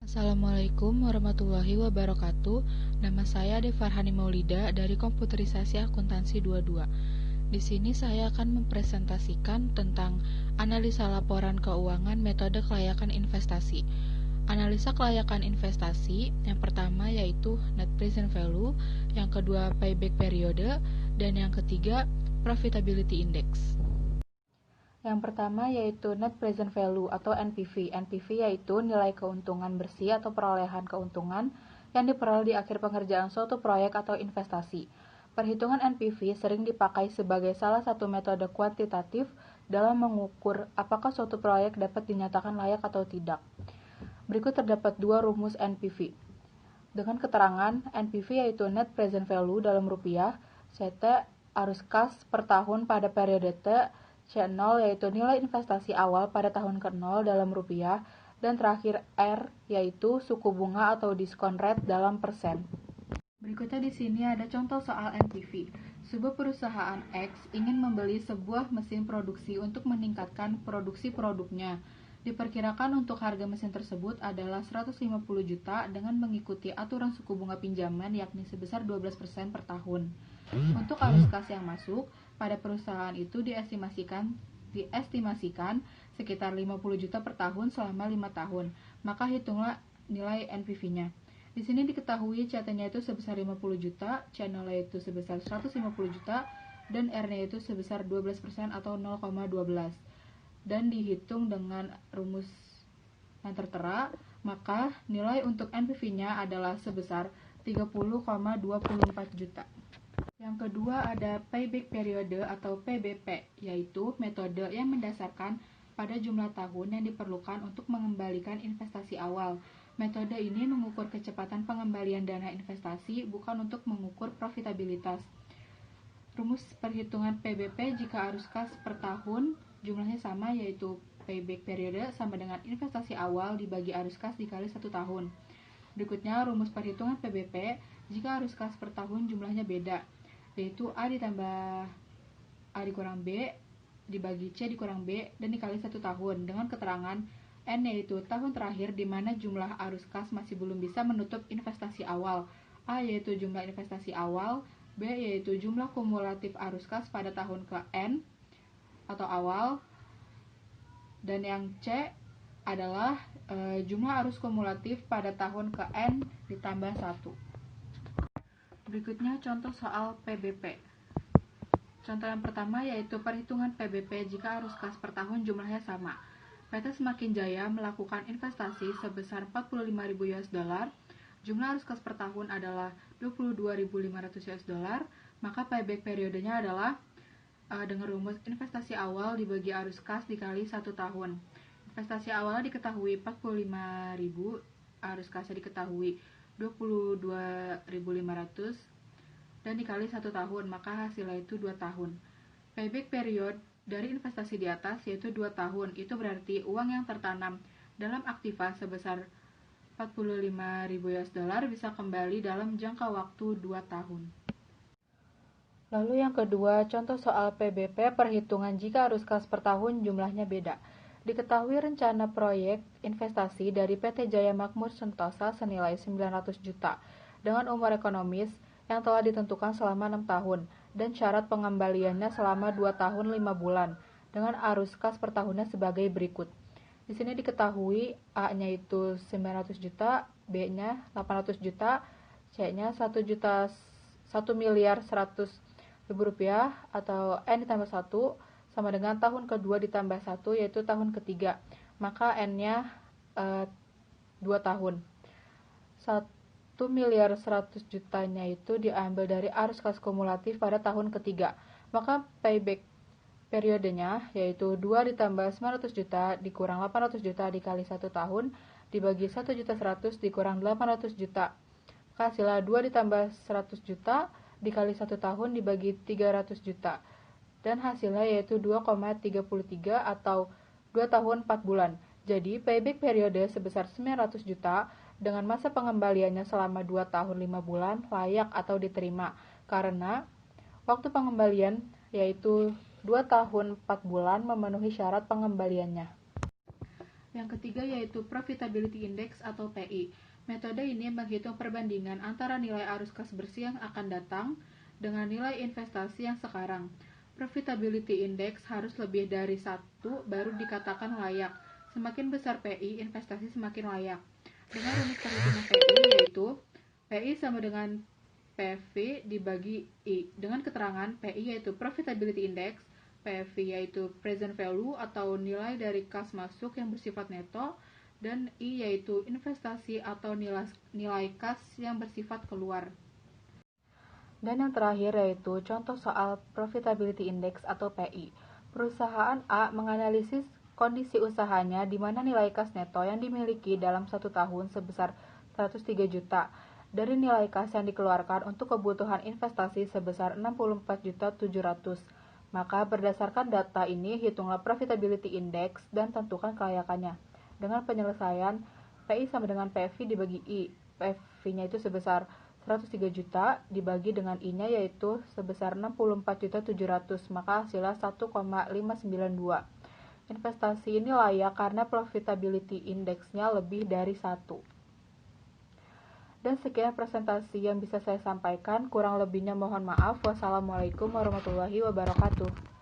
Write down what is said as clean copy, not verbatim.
Assalamualaikum warahmatullahi wabarakatuh. Nama saya Ade Farhani Maulida dari Komputerisasi Akuntansi 22. Di sini saya akan mempresentasikan tentang analisa laporan keuangan metode kelayakan investasi. Analisa kelayakan investasi yang pertama yaitu net present value, yang kedua payback periode, dan yang ketiga profitability index. Yang pertama yaitu net present value atau NPV. NPV yaitu nilai keuntungan bersih atau perolehan keuntungan yang diperoleh di akhir pengerjaan suatu proyek atau investasi. Perhitungan NPV sering dipakai sebagai salah satu metode kuantitatif dalam mengukur apakah suatu proyek dapat dinyatakan layak atau tidak. Berikut terdapat dua rumus NPV. Dengan keterangan, NPV yaitu net present value dalam rupiah, CT arus kas per tahun pada periode T, C0 yaitu nilai investasi awal pada tahun ke-0 dalam rupiah, dan terakhir R yaitu suku bunga atau diskon rate dalam persen. Berikutnya di sini ada contoh soal NPV. Sebuah perusahaan X ingin membeli sebuah mesin produksi untuk meningkatkan produksi produknya. Diperkirakan untuk harga mesin tersebut adalah 150 juta dengan mengikuti aturan suku bunga pinjaman yakni sebesar 12% per tahun. Untuk arus kas yang masuk pada perusahaan itu diestimasikan sekitar 50 juta per tahun selama 5 tahun. Maka hitunglah nilai NPV-nya. Di sini diketahui CT-nya itu sebesar 50 juta, C0 itu sebesar 150 juta, dan R-nya itu sebesar 12% atau 0,12. Dan dihitung dengan rumus yang tertera, maka nilai untuk NPV-nya adalah sebesar 30,24 juta. Yang kedua ada payback periode atau PBP, yaitu metode yang mendasarkan pada jumlah tahun yang diperlukan untuk mengembalikan investasi awal. Metode ini mengukur kecepatan pengembalian dana investasi, bukan untuk mengukur profitabilitas. Rumus perhitungan PBP jika arus kas per tahun jumlahnya sama, yaitu payback periode sama dengan investasi awal dibagi arus kas dikali 1 tahun. Berikutnya rumus perhitungan PBP jika arus kas per tahun jumlahnya beda, yaitu A ditambah A dikurang B dibagi C dikurang B dan dikali 1 tahun dengan keterangan N yaitu tahun terakhir di mana jumlah arus kas masih belum bisa menutup investasi awal. A yaitu jumlah investasi awal, B yaitu jumlah kumulatif arus kas pada tahun ke N atau awal, dan yang C adalah jumlah arus kumulatif pada tahun ke N ditambah 1. Berikutnya contoh soal PBP. Contoh yang pertama yaitu perhitungan PBP jika arus kas per tahun jumlahnya sama. PT Semakin Jaya melakukan investasi sebesar 45.000 US dollar. Jumlah arus kas per tahun adalah 22.500 US dollar. Maka payback periodenya adalah dengan rumus investasi awal dibagi arus kas dikali 1 tahun. Investasi awalnya diketahui 45.000, arus kasnya diketahui 22.500 dan dikali 1 tahun, maka hasilnya itu 2 tahun. Payback period dari investasi di atas yaitu 2 tahun, itu berarti uang yang tertanam dalam aktiva sebesar 45.000 US dollar bisa kembali dalam jangka waktu 2 tahun. Lalu yang kedua, contoh soal PBP perhitungan jika arus kas per tahun jumlahnya beda. Diketahui rencana proyek investasi dari PT Jaya Makmur Sentosa senilai 900 juta dengan umur ekonomis yang telah ditentukan selama 6 tahun dan syarat pengembaliannya selama 2 tahun 5 bulan dengan arus kas per tahunnya sebagai berikut. Di sini diketahui A-nya itu 900 juta, B-nya 800 juta, C-nya 1 miliar 100 ribu rupiah atau N ditambah 1 sama dengan tahun kedua ditambah 1 yaitu tahun ketiga, maka N-nya 2 tahun. 1 miliar 100 jutanya itu diambil dari arus kas kumulatif pada tahun ketiga, maka payback periodenya yaitu 2 ditambah 900 juta dikurang 800 juta dikali 1 tahun dibagi 1.100.000 dikurang 800 juta, maka hasilnya 2 ditambah 100 juta dikali 1 tahun dibagi 300 juta dan hasilnya yaitu 2,33 atau 2 tahun 4 bulan. Jadi payback periode sebesar 900 juta dengan masa pengembaliannya selama 2 tahun 5 bulan layak atau diterima karena waktu pengembalian yaitu 2 tahun 4 bulan memenuhi syarat pengembaliannya. Yang ketiga yaitu Profitability Index atau PI. Metode ini menghitung perbandingan antara nilai arus kas bersih yang akan datang dengan nilai investasi yang sekarang. Profitability Index harus lebih dari 1 baru dikatakan layak. Semakin besar PI, investasi semakin layak. Dengan rumus perhitungan PI yaitu PI sama dengan PV dibagi I. Dengan keterangan PI yaitu Profitability Index, PV yaitu Present Value atau nilai dari kas masuk yang bersifat neto, dan I yaitu investasi atau nilai kas yang bersifat keluar. Dan yang terakhir yaitu contoh soal Profitability Index atau PI. Perusahaan A menganalisis kondisi usahanya di mana nilai kas neto yang dimiliki dalam 1 tahun sebesar 103 juta dari nilai kas yang dikeluarkan untuk kebutuhan investasi sebesar 64.700. Maka berdasarkan data ini hitunglah Profitability Index dan tentukan kelayakannya. Dengan penyelesaian PI sama dengan PV dibagi I. PV-nya itu sebesar 103 juta dibagi dengan I-nya yaitu sebesar 64.700, maka hasilnya 1,592. Investasi ini layak karena profitability index-nya lebih dari 1. Dan sekian presentasi yang bisa saya sampaikan, kurang lebihnya mohon maaf. Wassalamualaikum warahmatullahi wabarakatuh.